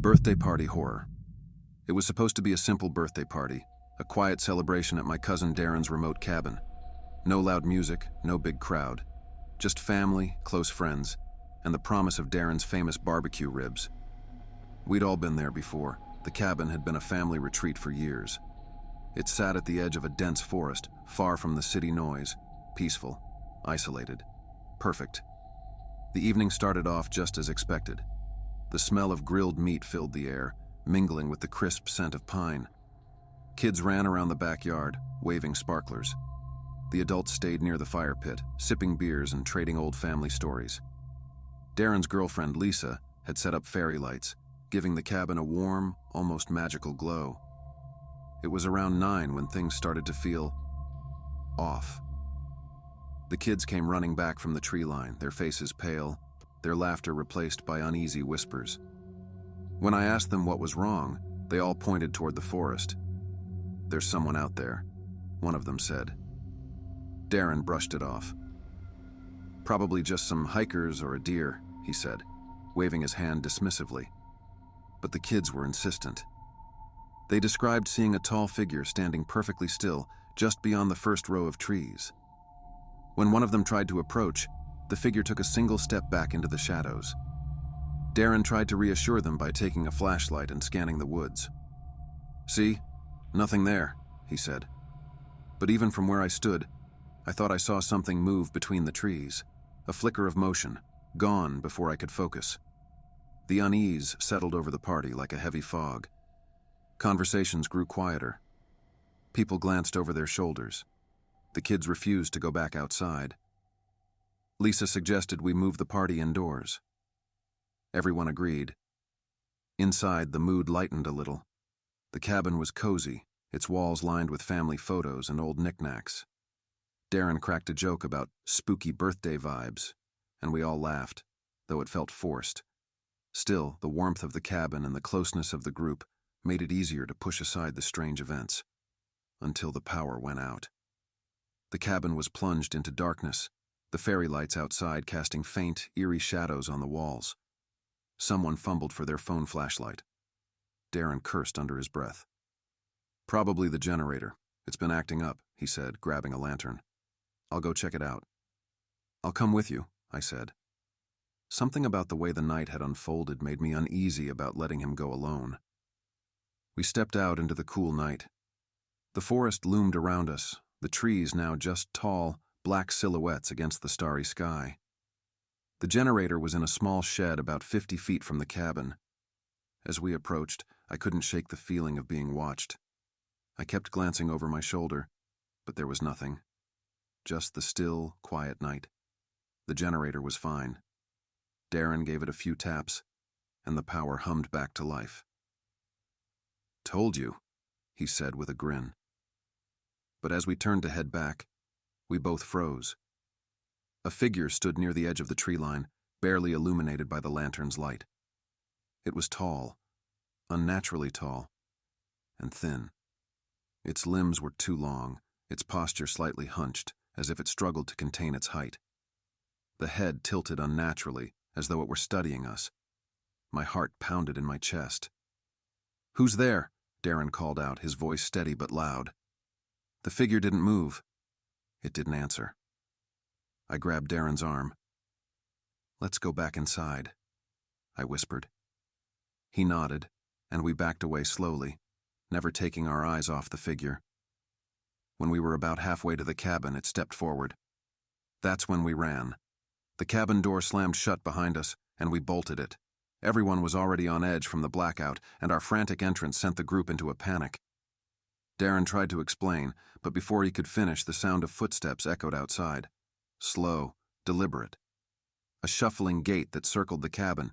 Birthday party horror. It was supposed to be a simple birthday party, a quiet celebration at my cousin Darren's remote cabin. No loud music, no big crowd. Just family, close friends, and the promise of Darren's famous barbecue ribs. We'd all been there before. The cabin had been a family retreat for years. It sat at the edge of a dense forest, far from the city noise, peaceful, isolated, perfect. The evening started off just as expected. The smell of grilled meat filled the air, mingling with the crisp scent of pine. Kids ran around the backyard, waving sparklers. The adults stayed near the fire pit, sipping beers and trading old family stories. Darren's girlfriend, Lisa, had set up fairy lights, giving the cabin a warm, almost magical glow. It was around 9 when things started to feel off. The kids came running back from the tree line, their faces pale, their laughter replaced by uneasy whispers. When I asked them what was wrong, they all pointed toward the forest. "There's someone out there," one of them said. Darren brushed it off. "Probably just some hikers or a deer," he said, waving his hand dismissively. But the kids were insistent. They described seeing a tall figure standing perfectly still just beyond the first row of trees. When one of them tried to approach, the figure took a single step back into the shadows. Darren tried to reassure them by taking a flashlight and scanning the woods. "See? Nothing there," he said. But even from where I stood, I thought I saw something move between the trees, a flicker of motion, gone before I could focus. The unease settled over the party like a heavy fog. Conversations grew quieter. People glanced over their shoulders. The kids refused to go back outside. Lisa suggested we move the party indoors. Everyone agreed. Inside, the mood lightened a little. The cabin was cozy, its walls lined with family photos and old knickknacks. Darren cracked a joke about spooky birthday vibes, and we all laughed, though it felt forced. Still, the warmth of the cabin and the closeness of the group made it easier to push aside the strange events, until the power went out. The cabin was plunged into darkness, the fairy lights outside casting faint, eerie shadows on the walls. Someone fumbled for their phone flashlight. Darren cursed under his breath. "Probably the generator. It's been acting up," he said, grabbing a lantern. "I'll go check it out." "I'll come with you," I said. Something about the way the night had unfolded made me uneasy about letting him go alone. We stepped out into the cool night. The forest loomed around us, the trees now just tall, black silhouettes against the starry sky. The generator was in a small shed about 50 feet from the cabin. As we approached, I couldn't shake the feeling of being watched. I kept glancing over my shoulder, but there was nothing. Just the still, quiet night. The generator was fine. Darren gave it a few taps, and the power hummed back to life. "Told you," he said with a grin. But as we turned to head back, we both froze. A figure stood near the edge of the tree line, barely illuminated by the lantern's light. It was tall, unnaturally tall, and thin. Its limbs were too long, its posture slightly hunched, as if it struggled to contain its height. The head tilted unnaturally, as though it were studying us. My heart pounded in my chest. "Who's there?" Darren called out, his voice steady but loud. The figure didn't move. It didn't answer. I grabbed Darren's arm. "Let's go back inside," I whispered. He nodded, and we backed away slowly, never taking our eyes off the figure. When we were about halfway to the cabin, it stepped forward. That's when we ran. The cabin door slammed shut behind us, and we bolted it. Everyone was already on edge from the blackout, and our frantic entrance sent the group into a panic. Darren tried to explain, but before he could finish, the sound of footsteps echoed outside. Slow, deliberate. A shuffling gait that circled the cabin.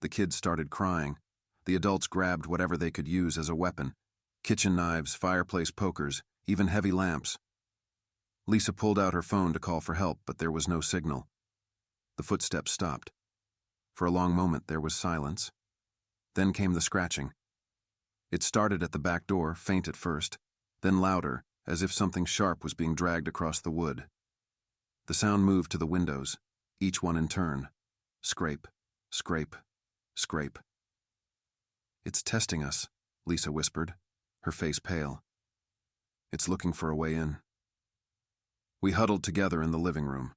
The kids started crying. The adults grabbed whatever they could use as a weapon. Kitchen knives, fireplace pokers, even heavy lamps. Lisa pulled out her phone to call for help, but there was no signal. The footsteps stopped. For a long moment there was silence. Then came the scratching. It started at the back door, faint at first, then louder, as if something sharp was being dragged across the wood. The sound moved to the windows, each one in turn. Scrape, scrape, scrape. It's testing us, Lisa whispered, her face pale. It's looking for a way in. We huddled together in the living room,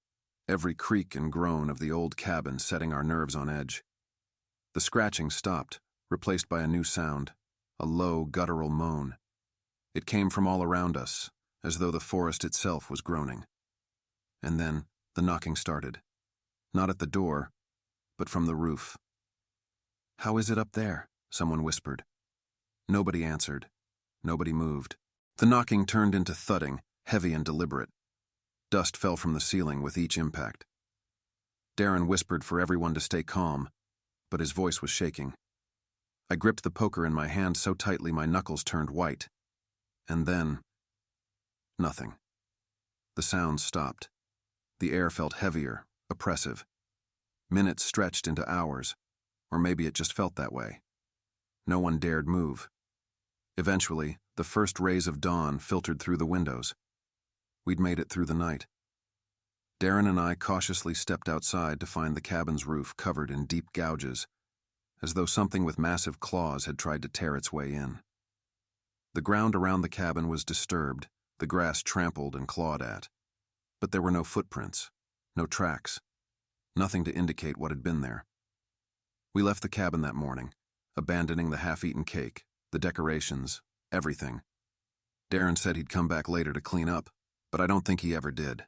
every creak and groan of the old cabin setting our nerves on edge. The scratching stopped, replaced by a new sound, a low, guttural moan. It came from all around us, as though the forest itself was groaning. And then the knocking started. Not at the door, but from the roof. "How is it up there?" someone whispered. Nobody answered. Nobody moved. The knocking turned into thudding, heavy and deliberate. Dust fell from the ceiling with each impact. Darren whispered for everyone to stay calm, but his voice was shaking. I gripped the poker in my hand so tightly my knuckles turned white. And then, nothing. The sounds stopped. The air felt heavier, oppressive. Minutes stretched into hours, or maybe it just felt that way. No one dared move. Eventually, the first rays of dawn filtered through the windows. We'd made it through the night. Darren and I cautiously stepped outside to find the cabin's roof covered in deep gouges, as though something with massive claws had tried to tear its way in. The ground around the cabin was disturbed, the grass trampled and clawed at. But there were no footprints, no tracks, nothing to indicate what had been there. We left the cabin that morning, abandoning the half-eaten cake, the decorations, everything. Darren said he'd come back later to clean up, but I don't think he ever did.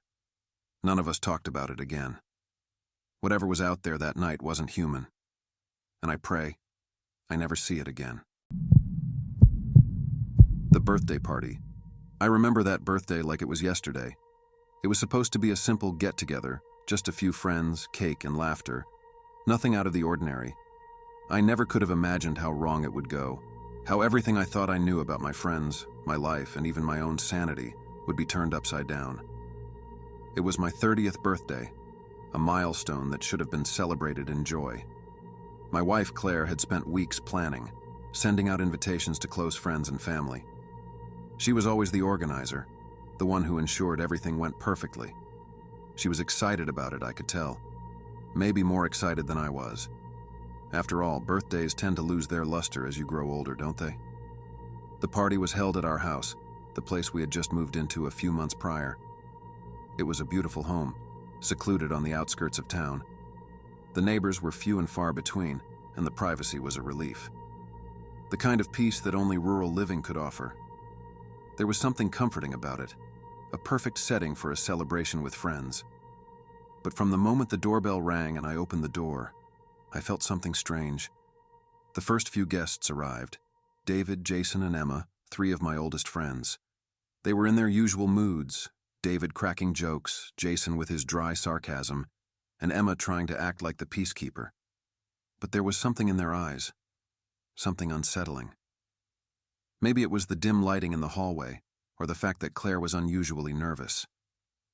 None of us talked about it again. Whatever was out there that night wasn't human. And I pray I never see it again. The birthday party. I remember that birthday like it was yesterday. It was supposed to be a simple get-together, just a few friends, cake, and laughter. Nothing out of the ordinary. I never could have imagined how wrong it would go, how everything I thought I knew about my friends, my life, and even my own sanity would be turned upside down. It was my 30th birthday, a milestone that should have been celebrated in joy. My wife, Claire, had spent weeks planning, sending out invitations to close friends and family. She was always the organizer, the one who ensured everything went perfectly. She was excited about it, I could tell. Maybe more excited than I was. After all, birthdays tend to lose their luster as you grow older, don't they? The party was held at our house, the place we had just moved into a few months prior. It was a beautiful home, secluded on the outskirts of town. The neighbors were few and far between, and the privacy was a relief. The kind of peace that only rural living could offer. There was something comforting about it, a perfect setting for a celebration with friends. But from the moment the doorbell rang and I opened the door, I felt something strange. The first few guests arrived: David, Jason, and Emma, 3 of my oldest friends. They were in their usual moods, David cracking jokes, Jason with his dry sarcasm, and Emma trying to act like the peacekeeper. But there was something in their eyes, something unsettling. Maybe it was the dim lighting in the hallway, or the fact that Claire was unusually nervous.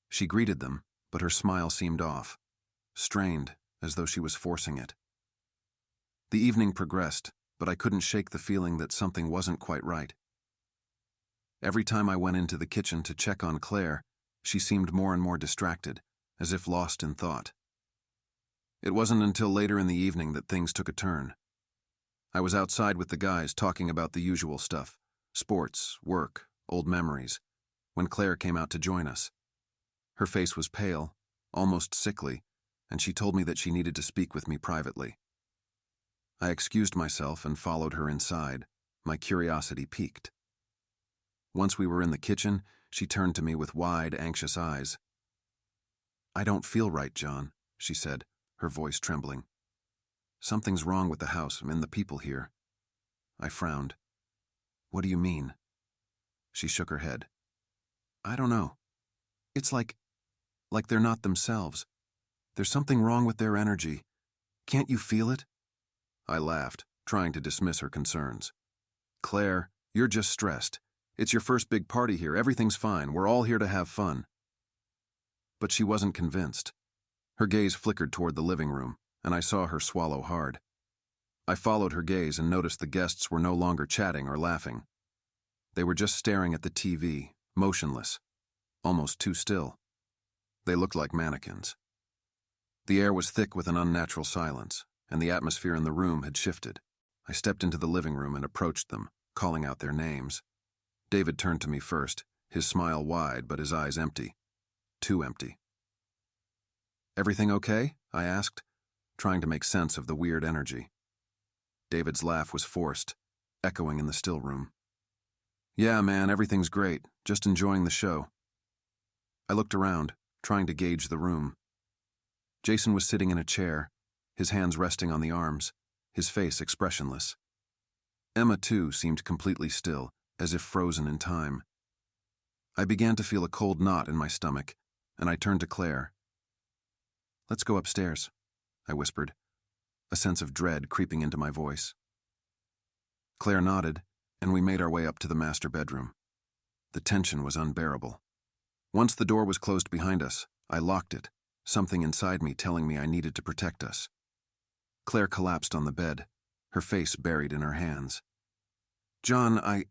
She greeted them, but her smile seemed off, strained, as though she was forcing it. The evening progressed, but I couldn't shake the feeling that something wasn't quite right. Every time I went into the kitchen to check on Claire, she seemed more and more distracted, as if lost in thought. It wasn't until later in the evening that things took a turn. I was outside with the guys talking about the usual stuff, sports, work, old memories, when Claire came out to join us. Her face was pale, almost sickly, and she told me that she needed to speak with me privately. I excused myself and followed her inside, my curiosity piqued. Once we were in the kitchen, she turned to me with wide, anxious eyes. "I don't feel right, John," she said, her voice trembling. "Something's wrong with the house and the people here." I frowned. "What do you mean?" She shook her head. "I don't know. It's like they're not themselves. There's something wrong with their energy. Can't you feel it?" I laughed, trying to dismiss her concerns. "Claire, you're just stressed. It's your first big party here. Everything's fine. We're all here to have fun." But she wasn't convinced. Her gaze flickered toward the living room, and I saw her swallow hard. I followed her gaze and noticed the guests were no longer chatting or laughing. They were just staring at the TV, motionless, almost too still. They looked like mannequins. The air was thick with an unnatural silence, and the atmosphere in the room had shifted. I stepped into the living room and approached them, calling out their names. David turned to me first, his smile wide but his eyes empty. Too empty. "Everything okay?" I asked, trying to make sense of the weird energy. David's laugh was forced, echoing in the still room. "Yeah, man, everything's great. Just enjoying the show." I looked around, trying to gauge the room. Jason was sitting in a chair, his hands resting on the arms, his face expressionless. Emma, too, seemed completely still, as if frozen in time. I began to feel a cold knot in my stomach, and I turned to Claire. "Let's go upstairs," I whispered, a sense of dread creeping into my voice. Claire nodded, and we made our way up to the master bedroom. The tension was unbearable. Once the door was closed behind us, I locked it, something inside me telling me I needed to protect us. Claire collapsed on the bed, her face buried in her hands. "John, I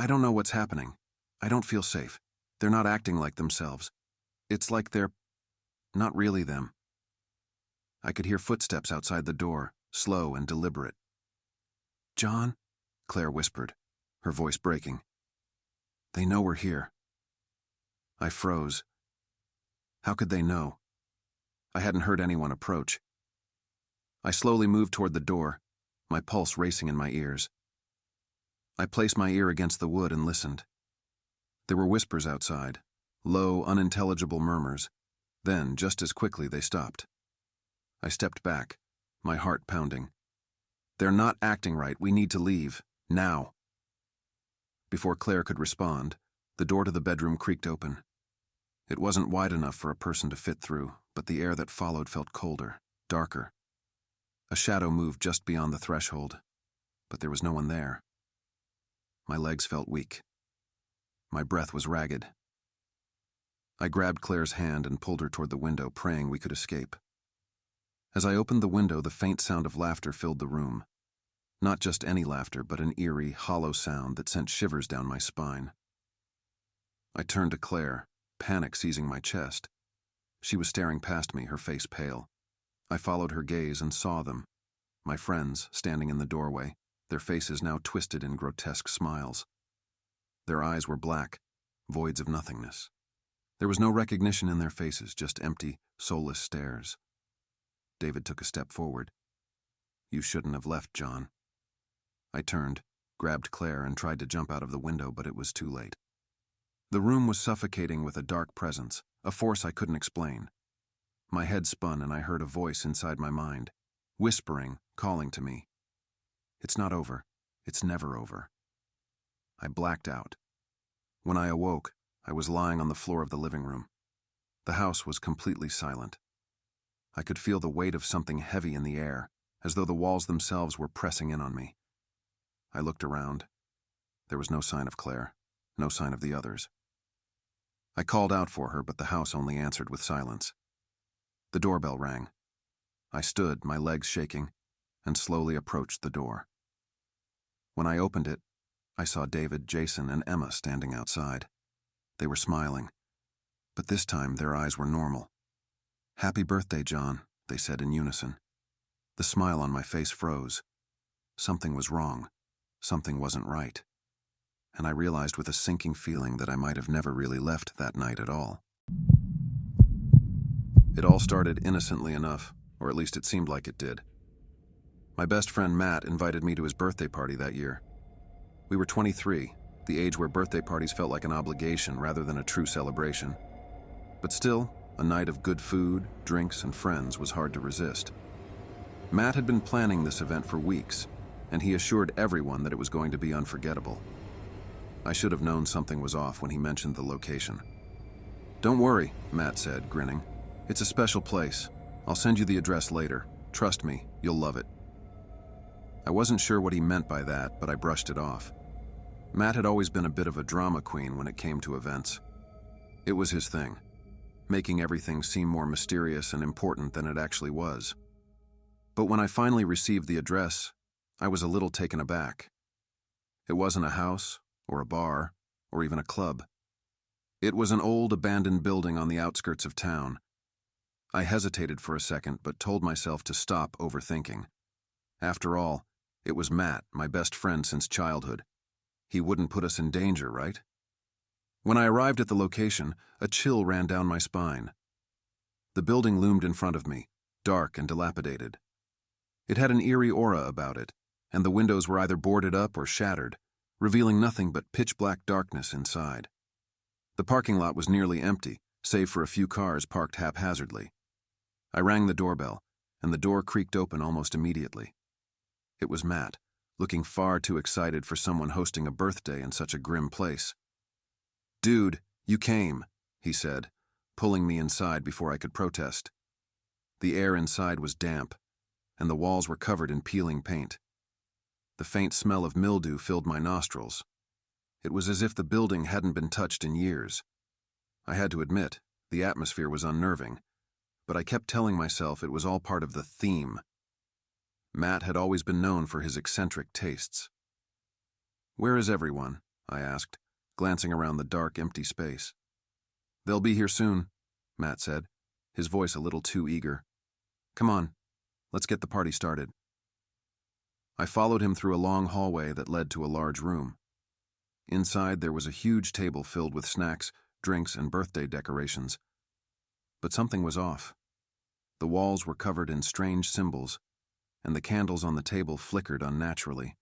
don't know what's happening. I don't feel safe. They're not acting like themselves. It's like they're not really them." I could hear footsteps outside the door, slow and deliberate. "John," Claire whispered, her voice breaking. "They know we're here." I froze. How could they know? I hadn't heard anyone approach. I slowly moved toward the door, my pulse racing in my ears. I placed my ear against the wood and listened. There were whispers outside, low, unintelligible murmurs. Then, just as quickly, they stopped. I stepped back, my heart pounding. "They're not acting right. We need to leave. Now." Before Claire could respond, the door to the bedroom creaked open. It wasn't wide enough for a person to fit through, but the air that followed felt colder, darker. A shadow moved just beyond the threshold, but there was no one there. My legs felt weak. My breath was ragged. I grabbed Claire's hand and pulled her toward the window, praying we could escape. As I opened the window, the faint sound of laughter filled the room. Not just any laughter, but an eerie, hollow sound that sent shivers down my spine. I turned to Claire, panic seizing my chest. She was staring past me, her face pale. I followed her gaze and saw them, my friends standing in the doorway, their faces now twisted in grotesque smiles. Their eyes were black, voids of nothingness. There was no recognition in their faces, just empty, soulless stares. David took a step forward. "You shouldn't have left, John." I turned, grabbed Claire, and tried to jump out of the window, but it was too late. The room was suffocating with a dark presence, a force I couldn't explain. My head spun and I heard a voice inside my mind, whispering, calling to me. "It's not over. It's never over." I blacked out. When I awoke, I was lying on the floor of the living room. The house was completely silent. I could feel the weight of something heavy in the air, as though the walls themselves were pressing in on me. I looked around. There was no sign of Claire, no sign of the others. I called out for her, but the house only answered with silence. The doorbell rang. I stood, my legs shaking, and slowly approached the door. When I opened it, I saw David, Jason, and Emma standing outside. They were smiling, but this time their eyes were normal. "Happy birthday, John," they said in unison. The smile on my face froze. Something was wrong. Something wasn't right. And I realized with a sinking feeling that I might have never really left that night at all. It all started innocently enough, or at least it seemed like it did. My best friend Matt invited me to his birthday party that year. We were 23, the age where birthday parties felt like an obligation rather than a true celebration. But still, a night of good food, drinks, and friends was hard to resist. Matt had been planning this event for weeks, and he assured everyone that it was going to be unforgettable. I should have known something was off when he mentioned the location. "Don't worry," Matt said, grinning. "It's a special place. I'll send you the address later. Trust me, you'll love it." I wasn't sure what he meant by that, but I brushed it off. Matt had always been a bit of a drama queen when it came to events. It was his thing, making everything seem more mysterious and important than it actually was. But when I finally received the address, I was a little taken aback. It wasn't a house, or a bar, or even a club. It was an old, abandoned building on the outskirts of town. I hesitated for a second, but told myself to stop overthinking. After all, It was Matt, my best friend since childhood. He wouldn't put us in danger, right? When I arrived at the location, a chill ran down my spine. The building loomed in front of me, dark and dilapidated. It had an eerie aura about it, and the windows were either boarded up or shattered, revealing nothing but pitch-black darkness inside. The parking lot was nearly empty, save for a few cars parked haphazardly. I rang the doorbell, and the door creaked open almost immediately. It was Matt, looking far too excited for someone hosting a birthday in such a grim place. "Dude, you came," he said, pulling me inside before I could protest. The air inside was damp, and the walls were covered in peeling paint. The faint smell of mildew filled my nostrils. It was as if the building hadn't been touched in years. I had to admit, the atmosphere was unnerving, but I kept telling myself it was all part of the theme. Matt had always been known for his eccentric tastes. "Where is everyone?" I asked, glancing around the dark, empty space. "They'll be here soon," Matt said, his voice a little too eager. "Come on, let's get the party started." I followed him through a long hallway that led to a large room. Inside, there was a huge table filled with snacks, drinks, and birthday decorations. But something was off. The walls were covered in strange symbols, and the candles on the table flickered unnaturally.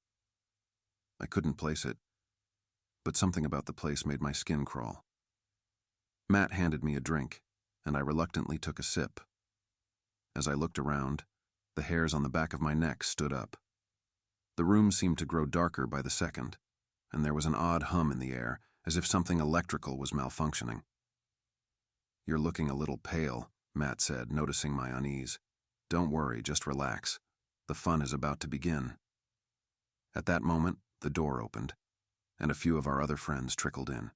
I couldn't place it, but something about the place made my skin crawl. Matt handed me a drink, and I reluctantly took a sip. As I looked around, the hairs on the back of my neck stood up. The room seemed to grow darker by the second, and there was an odd hum in the air, as if something electrical was malfunctioning. "You're looking a little pale," Matt said, noticing my unease. "Don't worry, just relax. The fun is about to begin." At that moment, the door opened, and a few of our other friends trickled in.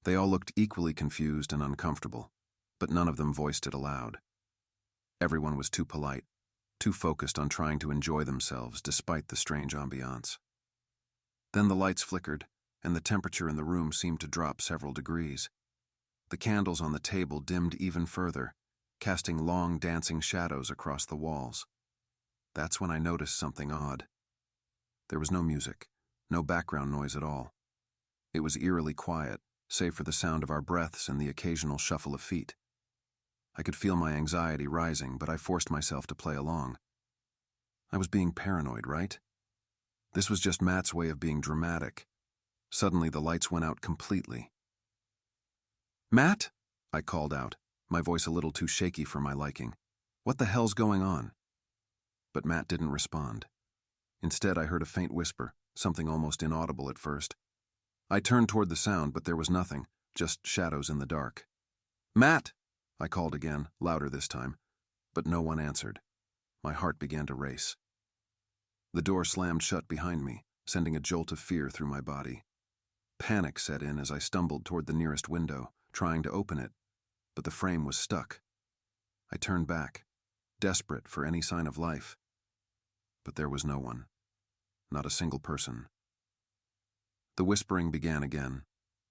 They all looked equally confused and uncomfortable, but none of them voiced it aloud. Everyone was too polite, too focused on trying to enjoy themselves despite the strange ambiance. Then the lights flickered, and the temperature in the room seemed to drop several degrees. The candles on the table dimmed even further, casting long, dancing shadows across the walls. That's when I noticed something odd. There was no music, no background noise at all. It was eerily quiet, save for the sound of our breaths and the occasional shuffle of feet. I could feel my anxiety rising, but I forced myself to play along. I was being paranoid, right? This was just Matt's way of being dramatic. Suddenly, the lights went out completely. "Matt?" I called out, my voice a little too shaky for my liking. "What the hell's going on?" But Matt didn't respond. Instead, I heard a faint whisper, something almost inaudible at first. I turned toward the sound, but there was nothing, just shadows in the dark. "Matt!" I called again, louder this time, but no one answered. My heart began to race. The door slammed shut behind me, sending a jolt of fear through my body. Panic set in as I stumbled toward the nearest window, trying to open it, but the frame was stuck. I turned back, desperate for any sign of life. But there was no one. Not a single person. The whispering began again,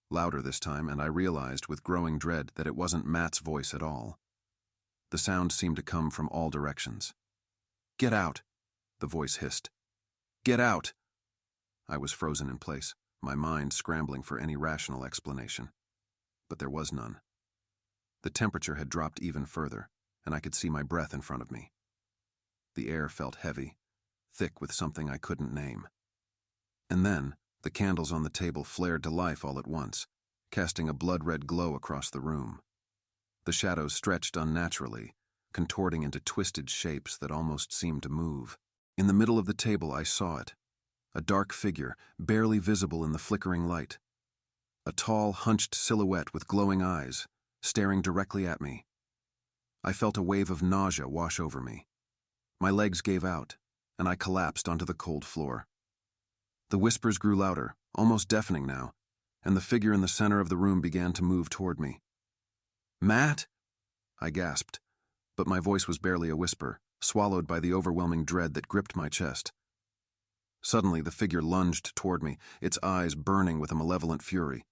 louder this time, and I realized with growing dread that it wasn't Matt's voice at all. The sound seemed to come from all directions. "Get out!" the voice hissed. "Get out!" I was frozen in place, my mind scrambling for any rational explanation. But there was none. The temperature had dropped even further, and I could see my breath in front of me. The air felt heavy, thick with something I couldn't name. And then, the candles on the table flared to life all at once, casting a blood-red glow across the room. The shadows stretched unnaturally, contorting into twisted shapes that almost seemed to move. In the middle of the table, I saw it. A dark figure, barely visible in the flickering light. A tall, hunched silhouette with glowing eyes, staring directly at me. I felt a wave of nausea wash over me. My legs gave out, and I collapsed onto the cold floor. The whispers grew louder, almost deafening now, and the figure in the center of the room began to move toward me. "Matt?" I gasped, but my voice was barely a whisper, swallowed by the overwhelming dread that gripped my chest. Suddenly, the figure lunged toward me, its eyes burning with a malevolent fury.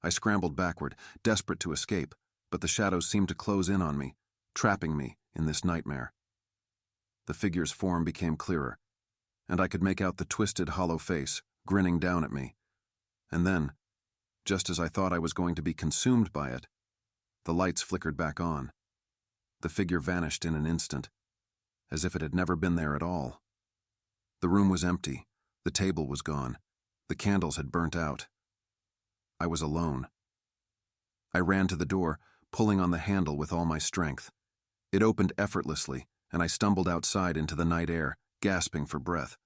I scrambled backward, desperate to escape, but the shadows seemed to close in on me, trapping me in this nightmare. The figure's form became clearer, and I could make out the twisted, hollow face, grinning down at me. And then, just as I thought I was going to be consumed by it, the lights flickered back on. The figure vanished in an instant, as if it had never been there at all. The room was empty, the table was gone, the candles had burnt out. I was alone. I ran to the door, pulling on the handle with all my strength. It opened effortlessly, and I stumbled outside into the night air, gasping for breath.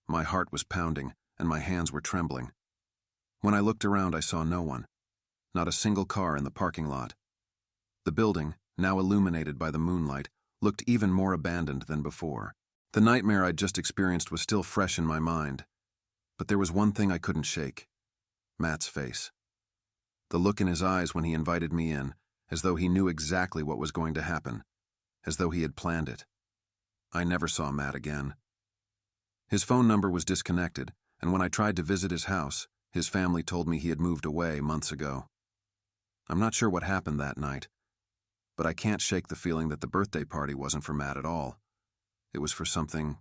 My heart was pounding, and my hands were trembling. When I looked around, I saw no one. Not a single car in the parking lot. The building, now illuminated by the moonlight, looked even more abandoned than before. The nightmare I'd just experienced was still fresh in my mind. But there was one thing I couldn't shake: Matt's face. The look in his eyes when he invited me in, as though he knew exactly what was going to happen, as though he had planned it. I never saw Matt again. His phone number was disconnected, and when I tried to visit his house, his family told me he had moved away months ago. I'm not sure what happened that night, but I can't shake the feeling that the birthday party wasn't for Matt at all. It was for something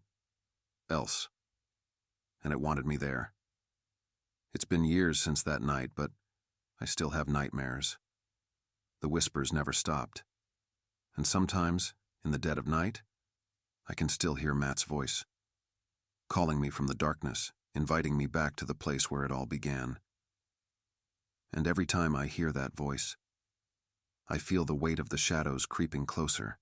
else, and it wanted me there. It's been years since that night, but I still have nightmares. The whispers never stopped, and sometimes, in the dead of night, I can still hear Matt's voice, calling me from the darkness, inviting me back to the place where it all began. And every time I hear that voice, I feel the weight of the shadows creeping closer,